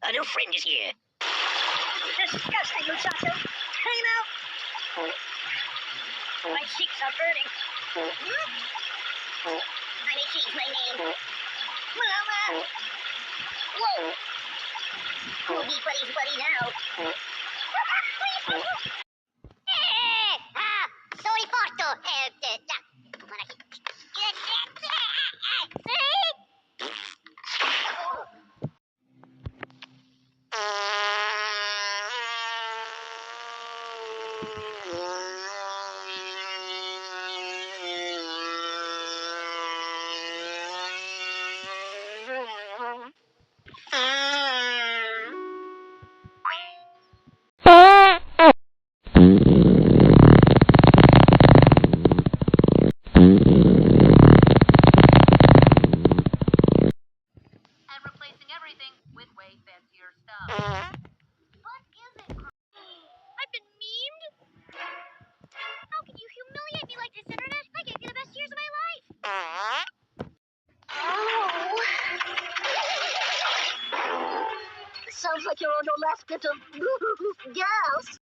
A new friend is here. Disgusting, muchacho. Time out. My cheeks are burning. I may change my name. Mama! Whoa! We'll be buddies buddy now. Sorry, Porto. And replacing everything with way fancier stuff. What is it? I've been memed? How can you humiliate me like this, Internet? I gave you the best years of my life. Oh. Sounds like you're on your last bit of gas.